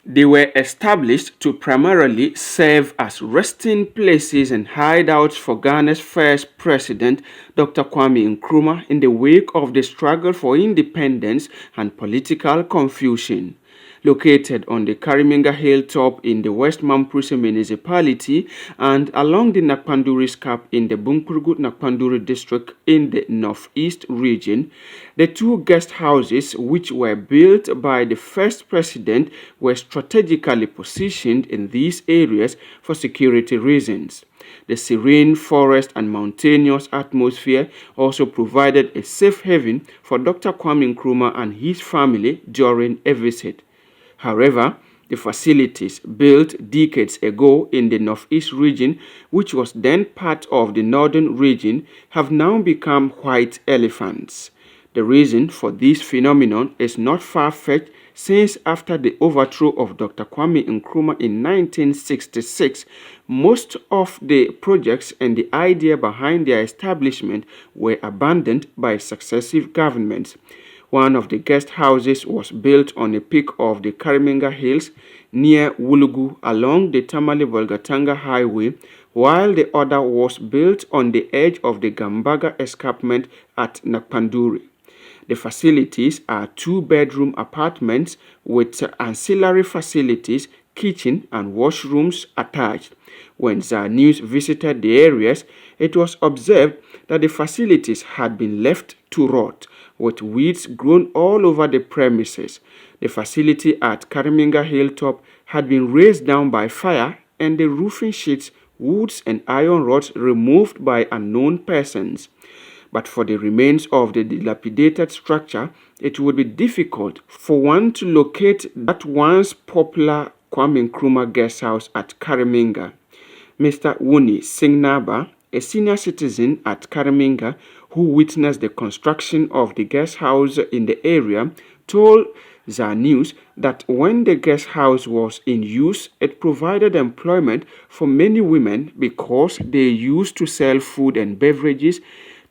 They were established to primarily serve as resting places and hideouts for Ghana's first president, Dr. Kwame Nkrumah, in the wake of the struggle for independence and political confusion. Located on the Kariminga hilltop in the West Mamprusi municipality and along the Nakpanduri Scarp in the Bunkurugu Nakpanduri district in the northeast region, the two guest houses which were built by the first president were strategically positioned in these areas for security reasons. The serene forest and mountainous atmosphere also provided a safe haven for Dr. Kwame Nkrumah and his family during a visit. However, the facilities built decades ago in the northeast region, which was then part of the northern region, have now become white elephants. The reason for this phenomenon is not far-fetched, since after the overthrow of Dr. Kwame Nkrumah in 1966, most of the projects and the idea behind their establishment were abandoned by successive governments. One of the guest houses was built on a peak of the Kariminga Hills near Wulugu along the Tamale-Bolgatanga Highway, while the other was built on the edge of the Gambaga escarpment at Nakpanduri. The facilities are two-bedroom apartments with ancillary facilities, kitchen and washrooms attached. When ZAR News visited the areas, it was observed that the facilities had been left to rot, with weeds grown all over the premises. The facility at Kariminga Hilltop had been razed down by fire and the roofing sheets, woods and iron rods removed by unknown persons. But for the remains of the dilapidated structure, it would be difficult for one to locate that once popular Kwame Nkrumah guest house at Kariminga. Mr. Wuni Singnaba, a senior citizen at Kariminga who witnessed the construction of the guest house in the area, told ZAR News that when the guest house was in use, it provided employment for many women because they used to sell food and beverages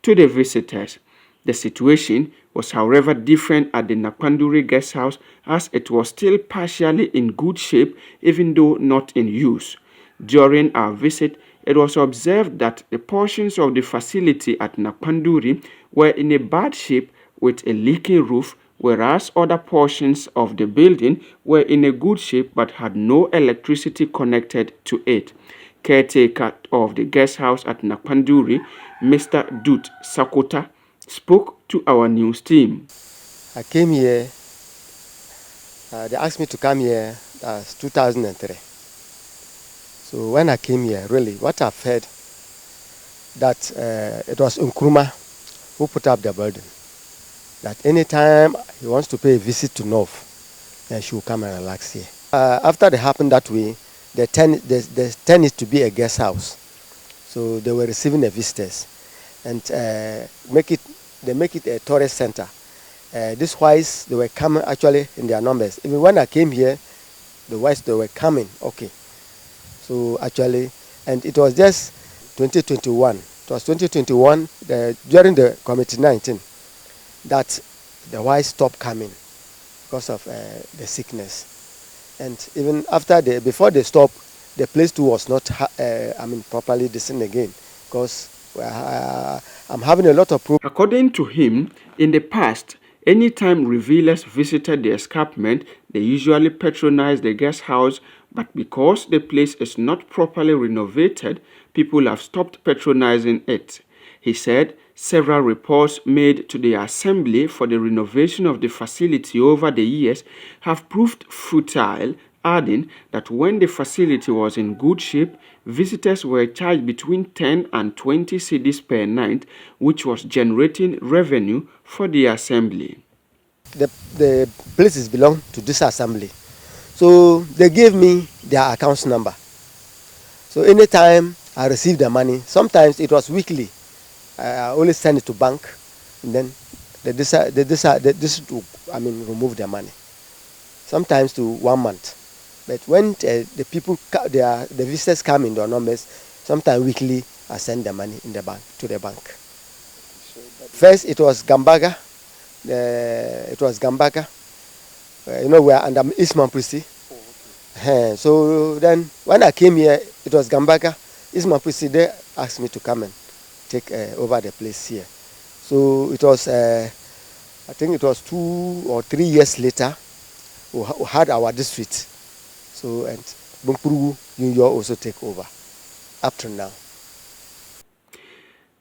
to the visitors. The situation was, however, different at the Nakpanduri guest house, as it was still partially in good shape even though not in use. During our visit, it was observed that the portions of the facility at Nakpanduri were in a bad shape with a leaking roof, whereas other portions of the building were in a good shape but had no electricity connected to it. Caretaker of the guest house at Nakpanduri, Mr. Dut Sakota, spoke to our news team. I came here, they asked me to come here, that's 2003. So when I came here, really, what I've heard, that it was Nkrumah who put up the building. That anytime he wants to pay a visit to North, then she will come and relax here. After it happened that way, they turned it to be a guest house. So they were receiving the visitors, and they make it a tourist center. These whites, they were coming actually in their numbers. Even when I came here, the whites, they were coming, okay. So actually, and it was just 2021. It was 2021, during the COVID-19, that the whites stopped coming because of the sickness. And even after before they stopped, the place too was not, properly decent again, because I'm having a lot of problems. According to him, in the past, anytime revealers visited the escarpment, they usually patronized the guest house, but because the place is not properly renovated, people have stopped patronizing it. He said several reports made to the assembly for the renovation of the facility over the years have proved futile, adding that when the facility was in good shape, visitors were charged between 10 and 20 cedis per night, which was generating revenue for the assembly. The places belong to this assembly. So they gave me their account number. So anytime I receive the money, sometimes it was weekly. I only send it to bank, and then they decide to remove the money. Sometimes to 1 month. But when the visitors come in their numbers, sometimes weekly I send the money in the bank to the bank. First it was Gambaga. We are under East Mamprusi. So then when I came here, it was Gambaka. Isma Puside asked me to come and take over the place here. So it was, I think it was 2 or 3 years later, we had our district. So, and Bumpuru New York also take over up to now.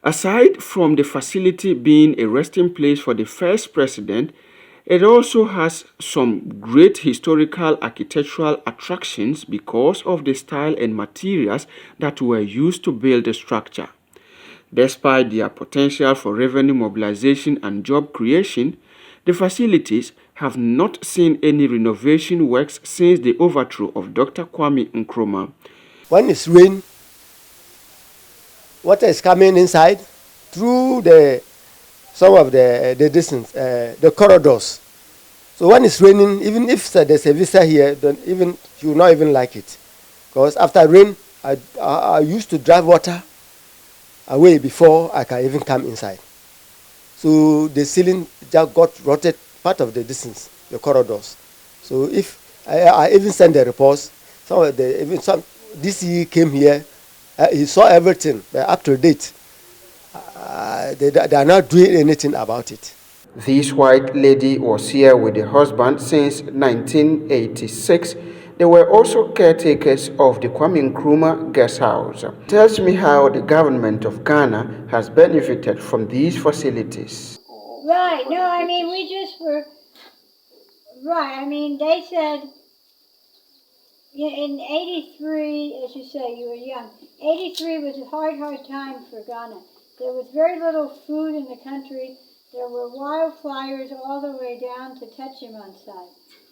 Aside from the facility being a resting place for the first president, it also has some great historical architectural attractions because of the style and materials that were used to build the structure. Despite their potential for revenue mobilization and job creation, the facilities have not seen any renovation works since the overthrow of Dr. Kwame Nkrumah. When it's rain, water is coming inside through some of the distance, the corridors. So when it's raining, even if there's a visitor here, then even you will not even like it, because after rain, I used to drive water away before I can even come inside. So the ceiling just got rotted part of the distance, the corridors. So if I even sent the reports, some DC came here, he saw everything, but up to date, they are not doing anything about it. This white lady was here with the husband since 1986. They were also caretakers of the Kwame Nkrumah guest house. Tells me how the government of Ghana has benefited from these facilities. Right, no, I mean, we just were, right, I mean, they said, in 83, as you say, you were young, 83 was a hard time for Ghana. There was very little food in the country. There were wildfires all the way down to Techiman side.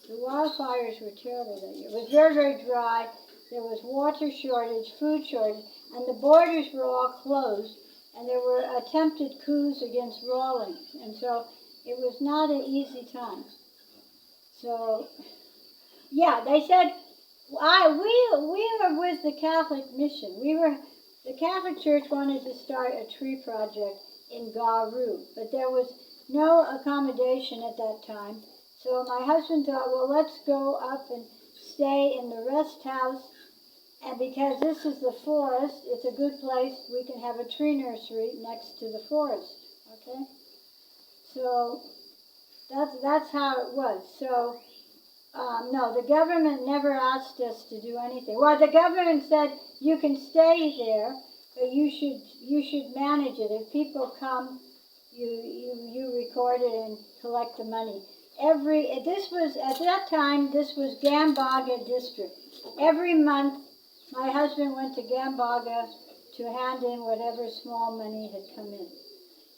The wildfires were terrible that year. It was very dry. There was water shortage, food shortage, and the borders were all closed, and there were attempted coups against Rawlings, and so it was not an easy time. So, yeah, they said, we were with the Catholic mission. The Catholic Church wanted to start a tree project in Garu, but there was no accommodation at that time. So my husband thought, well, let's go up and stay in the rest house. And because this is the forest, it's a good place. We can have a tree nursery next to the forest. Okay? So that's how it was. So no, the government never asked us to do anything. Well, the government said you can stay there, but you should manage it. If people come, you record it and collect the money. This was at that time. This was Gambaga district. Every month, my husband went to Gambaga to hand in whatever small money had come in.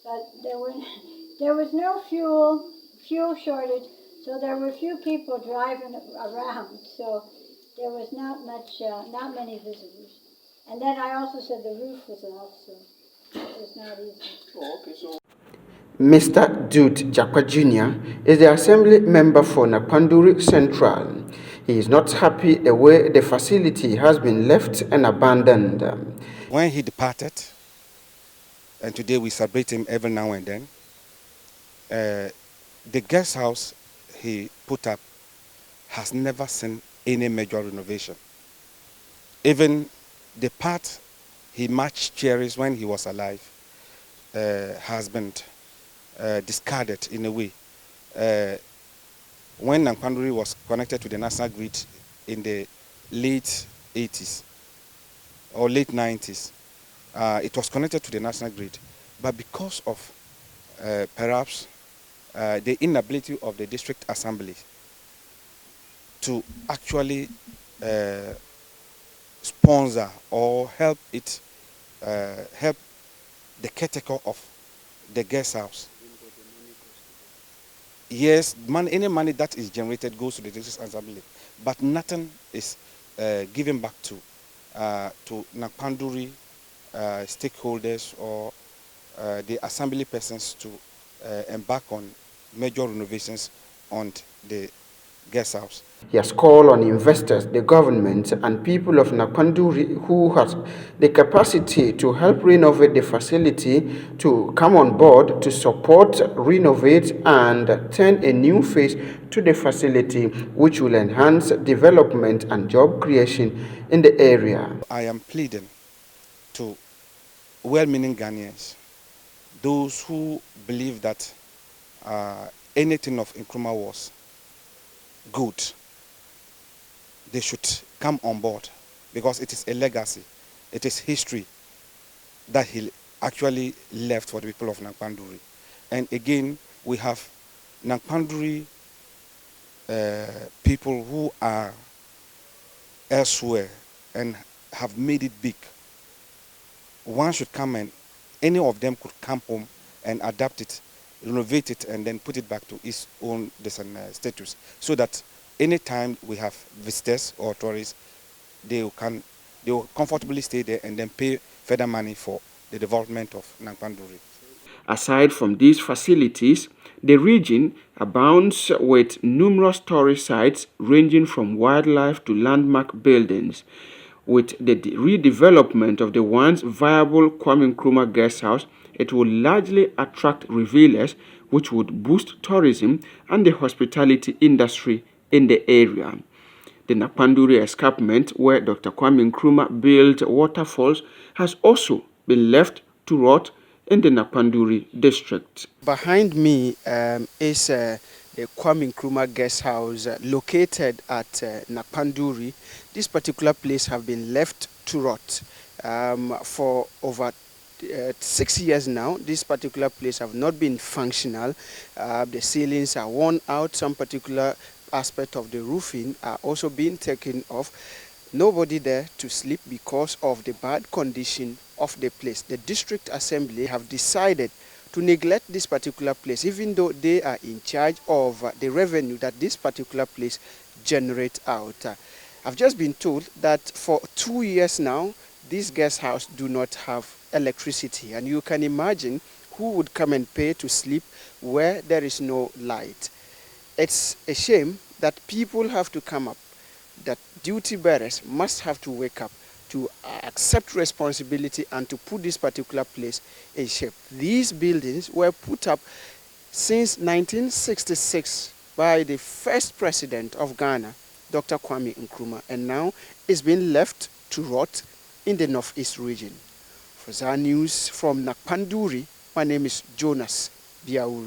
But there was no fuel shortage. So there were few people driving around, so there was not many visitors. And then I also said the roof was off, so it was not easy. Mr. Dude Jakwa Jr. is the assembly member for Napanduri Central. He is not happy the way the facility has been left and abandoned. When he departed, and today we celebrate him every now and then, the guest house he put up has never seen any major renovation. Even the part he much cherished when he was alive has been discarded in a way. When Nampanduri was connected to the national grid in the late 80s or late 90s, it was connected to the national grid. But because of perhaps the inability of the district assembly to actually sponsor or help help the caretaker of the guest house. Yes, any money that is generated goes to the district assembly, but nothing is given back to Napanduri stakeholders or the assembly persons to embark on major renovations on the guest house. He has called on investors, the government, and people of Napanduri who has the capacity to help renovate the facility to come on board to support, renovate, and turn a new face to the facility, which will enhance development and job creation in the area. I am pleading to well-meaning Ghanaians, those who believe that anything of Nkrumah was good, they should come on board, because it is a legacy, it is history that he actually left for the people of Nankpanduri. And again, we have Nankpanduri people who are elsewhere and have made it big. One should come, and any of them could come home and adapt it, renovate it, and then put it back to its own status, so that anytime we have visitors or tourists, they will comfortably stay there and then pay further money for the development of Nankpanduri. Aside from these facilities, the region abounds with numerous tourist sites ranging from wildlife to landmark buildings. With the redevelopment of the once viable Kwame Nkrumah guest house, it will largely attract revelers, which would boost tourism and the hospitality industry in the area. The Napanduri escarpment, where Dr. Kwame Nkrumah built waterfalls, has also been left to rot in the Napanduri district. Behind me is the Kwame Nkrumah guest house located at Napanduri. This particular place have been left to rot for over 6 years now. This particular place have not been functional. The ceilings are worn out. Some particular aspect of the roofing are also being taken off. Nobody there to sleep because of the bad condition of the place. The district assembly have decided to neglect this particular place, even though they are in charge of the revenue that this particular place generates out. I've just been told that for 2 years now, this guest house do not have electricity, and you can imagine who would come and pay to sleep where there is no light. It's a shame that people have to come up, that duty bearers must have to wake up to accept responsibility and to put this particular place in shape. These buildings were put up since 1966 by the first president of Ghana, Dr. Kwame Nkrumah, and now it's been left to rot in the northeast region. For ZAR News from Nakpanduri, my name is Jonas Biauru.